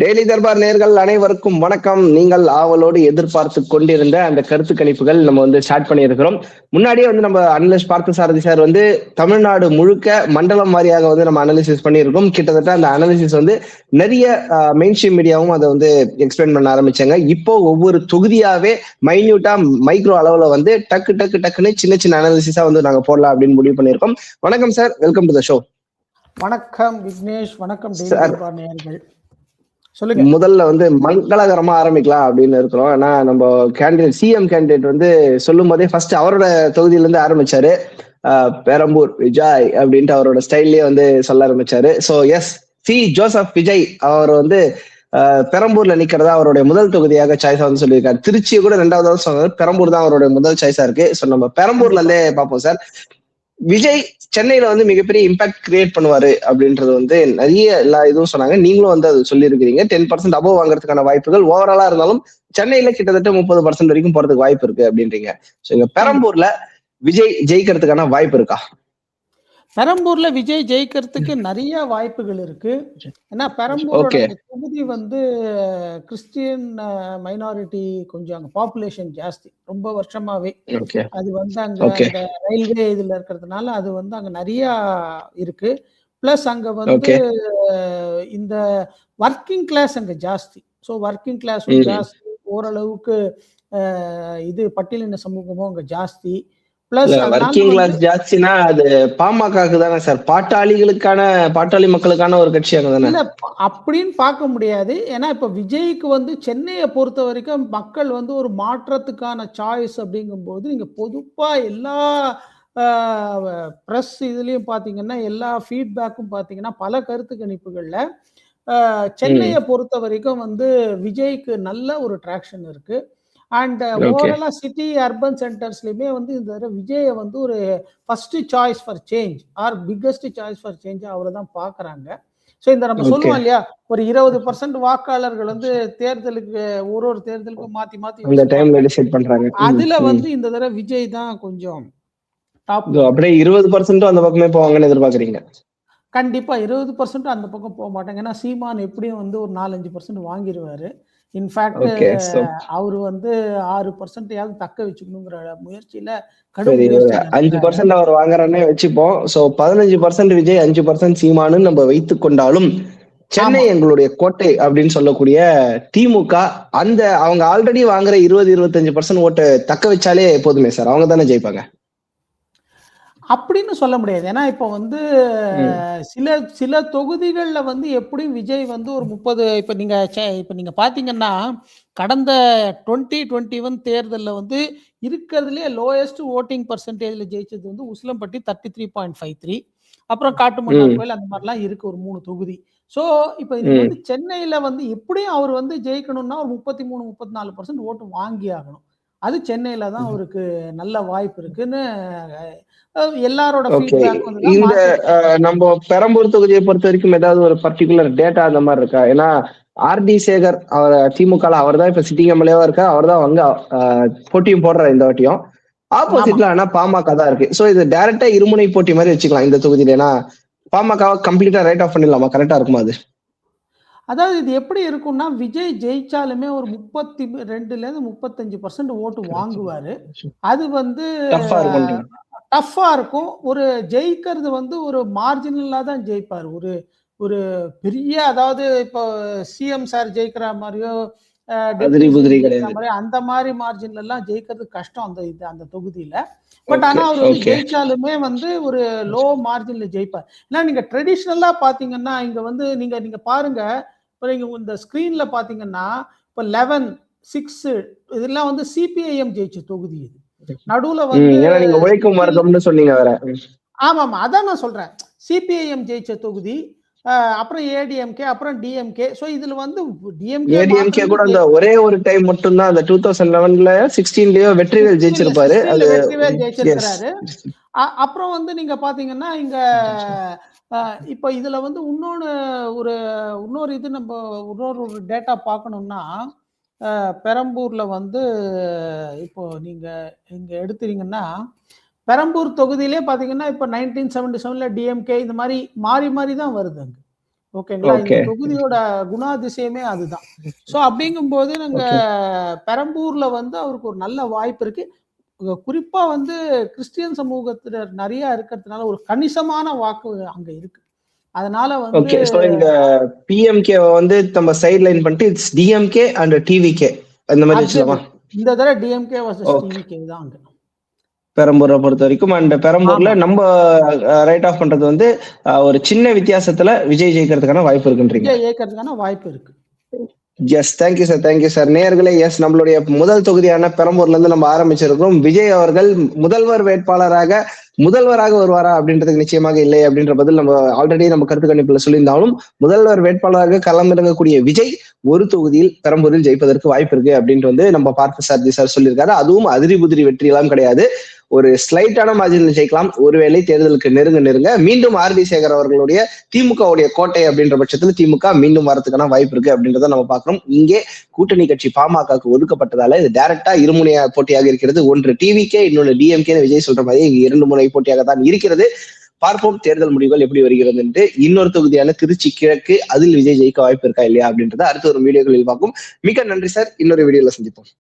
Daily Darbar நேயர்கள் அனைவருக்கும் வணக்கம். நீங்கள் ஆவலோடு எதிர்பார்த்து கொண்டிருந்த அந்த கருத்து கணிப்புகள் நம்ம ஸ்டார்ட் பண்ணியிருக்கிறோம். முன்னாடியே நம்ம அனலிஸ்ட் பார்த்தசாரதி சார் தமிழ்நாடு முழுக்க மண்டலம் வாரியாக நம்ம அனாலிசிஸ் பண்ணியிருக்கோம். கிட்டத்தட்ட அந்த அனாலிசிஸ் நிறைய மெயின் ஸ்ட்ரீம் மீடியாவும் அதை எக்ஸ்பிளைன் பண்ண ஆரம்பிச்சாங்க. இப்போ ஒவ்வொரு தொகுதியாவே மைன்யூட்டா மைக்ரோ அளவுல டக்கு டக்கு டக்குன்னு சின்ன சின்ன அனாலிசிஸா நாங்க போடலாம் அப்படின்னு முடிவு பண்ணியிருக்கோம். வணக்கம் sir, welcome to the show. வணக்கம் விக்னேஷ், வணக்கம் நேயர்கள். முதல்ல மங்களகரமா ஆரம்பிக்கலாம் அப்படின்னு இருக்கிறோம். ஏன்னா நம்ம கேண்டிடேட் சிஎம் கேண்டிடேட் சொல்லும் போதே ஃபர்ஸ்ட் அவரோட தொகுதியில இருந்து ஆரம்பிச்சாரு. பெரம்பூர் விஜய் அப்படின்ட்டு அவரோட ஸ்டைல்லயே சொல்ல ஆரம்பிச்சாரு. So yes, C Joseph Vijay அவர் பெரம்பூர்ல நிக்கிறதா அவருடைய முதல் தொகுதியாக சாய்ஸா சொல்லியிருக்காரு. திருச்சியை கூட ரெண்டாவது சொன்னாரு, பெரம்பூர் தான் அவருடைய முதல் சாய்ஸா இருக்கு. சோ நம்ம பெரம்பூர்ல இருந்தே பார்ப்போம் சார். விஜய் சென்னையில மிகப்பெரிய இம்பாக்ட் கிரியேட் பண்ணுவாரு அப்படின்றது நிறைய எல்லா இதுவும் சொன்னாங்க. நீங்களும் அது சொல்லியிருக்கிறீங்க. 10% அபோவ் வாங்குறதுக்கான வாய்ப்புகள் ஓவராலா இருந்தாலும் சென்னையில கிட்டத்தட்ட 30% வரைக்கும் போறதுக்கு வாய்ப்பு இருக்கு அப்படின்றீங்க. சோ இங்க பெரம்பூர்ல விஜய் ஜெயிக்கிறதுக்கான வாய்ப்பு இருக்கா? பெரம்பூர்ல விஜய் ஜெயிக்கிறதுக்கு நிறைய வாய்ப்புகள் இருக்கு. ஏன்னா பெரம்பூரோட தொகுதி கிறிஸ்டியன் மைனாரிட்டி கொஞ்சம் அங்க பாப்புலேஷன் ஜாஸ்தி, ரொம்ப வருஷமாவே. அது அங்க ரயில்வே இதுல இருக்கிறதுனால அது அங்க நிறைய இருக்கு. பிளஸ் அங்க இந்த ஒர்க்கிங் கிளாஸ் அங்க ஜாஸ்தி. ஸோ ஒர்க்கிங் கிளாஸும் ஜாஸ்தி, ஓரளவுக்கு இது பட்டியலின சமூகமும் அங்க ஜாஸ்தி. வர்க்கிங் கிளாஸ் ஜாஸ்தினா அது பாமகக்கு தானே சார், பாட்டாளி மக்களுக்கான ஒரு கட்சி அங்கதானே? இல்ல அப்படின்னு பார்க்க முடியாது. ஏன்னா இப்ப விஜய்க்கு சென்னையை பொறுத்த வரைக்கும் மக்கள் ஒரு மாற்றத்துக்கான சாய்ஸ் அப்படிங்கும்போது நீங்க பொதுப்பா எல்லா பிரஸ் இதுலயும் பாத்தீங்கன்னா எல்லா ஃபீட்பேக்கும் பாத்தீங்கன்னா பல கருத்து கணிப்புகள்ல சென்னையை பொறுத்த வரைக்கும் விஜய்க்கு நல்ல ஒரு ட்ராக்ஷன் இருக்கு. அண்ட் ஓவராலா சிட்டி அர்பன் சென்டர்ஸ்லயுமே இந்த விஜயை ஒரு first choice for change or biggest choice for change அவரை தான் பாக்குறாங்க. ஸோ இந்த நம்ம சொல்லுவோம் இல்லையா, ஒரு 20% வாக்காளர்கள் தேர்தலுக்கு ஒரு தேர்தலுக்கு மாத்தி மாத்தி அதுல இந்த தடவை விஜய் தான் கொஞ்சம் டாப். அப்படியே 20% அந்த பக்கமே போவாங்கன்னு எதிர்பார்க்கறீங்க? கண்டிப்பா 20% அந்த பக்கம் போக மாட்டாங்க. ஏன்னா சீமான் எப்படியும் ஒரு 4-5% வாங்கிடுவாரு. இன்ஃபேக்ட் அவர் 6% தக்க வச்சுக்கணுங்கிற முயற்சியில 5% அவர் வாங்குறானே வச்சுப்போம். சோ 15% விஜய், 5% சீமானு நம்ம வைத்துக் கொண்டாலும் சென்னை எங்களுடைய கோட்டை அப்படின்னு சொல்லக்கூடிய திமுக அவங்க ஆல்ரெடி வாங்குற 20-25% ஓட்டு தக்க வச்சாலே போதுமே சார், அவங்க தானே ஜெயிப்பாங்க அப்படின்னு சொல்ல முடியாது. ஏன்னா இப்ப சில தொகுதிகள்ல எப்படியும் விஜய் ஒரு 30 இப்ப நீங்க பாத்தீங்கன்னா கடந்த 2021 தேர்தல்ல இருக்கிறதுலயே லோயஸ்ட் ஓட்டிங் பர்சன்டேஜ்ல ஜெயிச்சது உசிலம்பட்டி 33.53, அப்புறம் காட்டுமன்னார் கோயில், அந்த மாதிரிலாம் இருக்கு ஒரு 3 தொகுதி. சோ இப்ப சென்னையில எப்படியும் அவர் ஜெயிக்கணும்னா ஒரு 33-34% ஓட்டு வாங்கி ஆகணும். அது சென்னையில தான் அவருக்கு நல்ல வாய்ப்பு இருக்குன்னு எல்லாரோட ஃபீட்பேக். இந்த நம்ம பெரம்பூர் தொகுதியை பொறுத்த வரைக்கும் ஏதாவது ஒரு பர்டிகுலர் டேட்டா அந்த மாதிரி இருக்கா? ஏன்னா ஆர்டி சேகர் அவர் திமுக அவர் தான் இப்ப சிட்டிங் எம்எல்ஏவா இருக்கா, அவர் தான் போட்டியும் போடுறாரு இந்த வாட்டியும். ஆப்போசிட்ல ஆனா பாமக தான் இருக்கு. சோ இது டைரக்டா இருமுனை போட்டி மாதிரி வச்சுக்கலாம் இந்த தொகுதியில. ஏன்னா பாமக கம்ப்ளீட்டா ரைட் ஆஃப் பண்ணிடலாமா? கரெக்டா இருக்குமா அது? அதாவது இது எப்படி இருக்கும்னா, விஜய் ஜெயிச்சாலுமே ஒரு 32-35% ஓட்டு வாங்குவாரு. அது டஃப்பா இருக்கும். ஒரு ஜெயிக்கிறது ஒரு மார்ஜினலா தான் ஜெயிப்பாரு. ஒரு பெரிய, அதாவது இப்போ சிஎம் சார் ஜெயிக்கிற மாதிரியோ அந்த மாதிரி மார்ஜின்ல எல்லாம் ஜெயிக்கிறது கஷ்டம் அந்த தொகுதியில. பட் ஆனா அவர் ஜெயிச்சாலுமே ஒரு லோ மார்ஜின்ல ஜெயிப்பார். ஏன்னா நீங்க ட்ரெடிஷ்னலா பாத்தீங்கன்னா இங்க நீங்க பாருங்க, இப்போ நீங்க இந்த ஸ்கிரீன்ல பாத்தீங்கன்னா இப்போ 11-6 இதெல்லாம் சிபிஐஎம் ஜெயிச்ச தொகுதி. இது நடுவுல நீங்க உழைக்கும் வர்க்கம்னு சொன்னீங்க வேற. ஆமா, அதான் நான் சொல்றேன். சிபிஐஎம் ஜெயிச்ச தொகுதி, அப்புறம் ஏடிஎம்கே, அப்புறம் டிஎம்கே. சோ இதுல டிஎம்கே கூட அந்த ஒரே ஒரு டைம் மட்டும் தான், அந்த 2011ல 16லயோ வெற்றிவேல் ஜெயிச்சிருப்பாரு. வெற்றிவேல் ஜெயிச்சிருக்காரு. அப்புறம் நீங்க பாத்தீங்கன்னா இங்க இப்ப இதுல இன்னொரு இது நம்ம ஒரு டேட்டா பார்க்கணும்னா, பெரம்பூர்ல இப்போ நீங்க இங்க எடுத்தீங்கன்னா பெரம்பூர் தொகுதியிலே பாத்தீங்கன்னா இப்ப 1977ல டிஎம்கே இந்த மாதிரி மாறி தான் வருது. அங்க ஓகேங்களா? இந்த தொகுதியோட குணாதிசயமே அதுதான். சோ அப்படிங்கும்போது நாங்க பெரம்பூர்ல வந்து அவருக்கு ஒரு நல்ல வாய்ப்பு இருக்கு. குறிப்பா வந்து கிறிஸ்டியன் சமூகத்தினர் நிறைய இருக்கிறதுனால ஒரு கணிசமான வாக்கு அங்க இருக்கு. அதனால வந்து ஓகே. சோ இந்த பிஎம்கே வந்து நம்ம சைட் லைன் பண்ணிட்டு இட்ஸ் டிஎம்கே அண்ட் டிவிகே அந்த மாதிரி வச்சுலாமா? இந்த தடவை டிஎம்கே வர்சஸ் டிவிகே தான் அங்க. பெரம்பூரை பொறுத்த வரைக்கும் அண்ட் பெரம்பூர்ல நம்ம ரைட் ஆஃப் பண்றது வந்து ஒரு சின்ன வித்தியாசத்துல விஜய் ஜெயிக்கிறதுக்கான வாய்ப்பு இருக்குன்றீங்க. விஜய் ஜெயிக்கிறதுக்கான வாய்ப்பு இருக்கு. Yes, thank you sir, thank you sir. நேயர்களே, எஸ், நம்மளுடைய முதல் தொகுதியான பெரம்பூர்ல இருந்து நம்ம ஆரம்பிச்சிருக்கோம். விஜய் அவர்கள் முதல்வராக வருவாரா அப்படின்றதுக்கு நிச்சயமாக இல்லை அப்படின்ற பதில் நம்ம ஆல்ரெடி நம்ம கருத்து கணிப்புல சொல்லியிருந்தாலும், முதல்வர் வேட்பாளராக களமிறங்கக்கூடிய விஜய் ஒரு தொகுதியில் பெரம்பூரில் ஜெயிப்பதற்கு வாய்ப்பு இருக்கு அப்படின்ட்டு வந்து நம்ம பார்த்த சார்ஜி சார் சொல்லியிருக்காரு. அதுவும் அதிரி புதிரி வெற்றி எல்லாம் கிடையாது, ஒரு ஸ்லைட்டான மார்ஜினில் ஜெயிக்கலாம். ஒருவேளை தேர்தலுக்கு நெருங்க மீண்டும் ஆர் டி சேகர் அவர்களுடைய திமுகவுடைய கோட்டை அப்படின்ற பட்சத்தில் திமுக மீண்டும் வரதுக்கான வாய்ப்பு இருக்கு அப்படின்றத நம்ம பார்க்கிறோம். இங்கே கூட்டணி கட்சி பாமகக்கு ஒதுக்கப்பட்டதால இது டைரக்டா இருமுனையா போட்டியாக இருக்கிறது. ஒன்று டிவிகே, இன்னொன்று டிஎம்கே. விஜய் சொல்ற மாதிரி இங்க 2 முனை போட்டியாக தான் இருக்கிறது. பார்ப்போம் தேர்தல் முடிவுகள் எப்படி வருகிறது என்று. இன்னொரு தொகுதியான திருச்சி கிழக்கு, அதில் விஜய் ஜெயிக்க வாய்ப்பு இருக்கா இல்லையா அப்படின்றத அடுத்த ஒரு வீடியோக்களில் பார்ப்போம். மிக நன்றி சார். இன்னொரு வீடியோல சந்திப்போம்.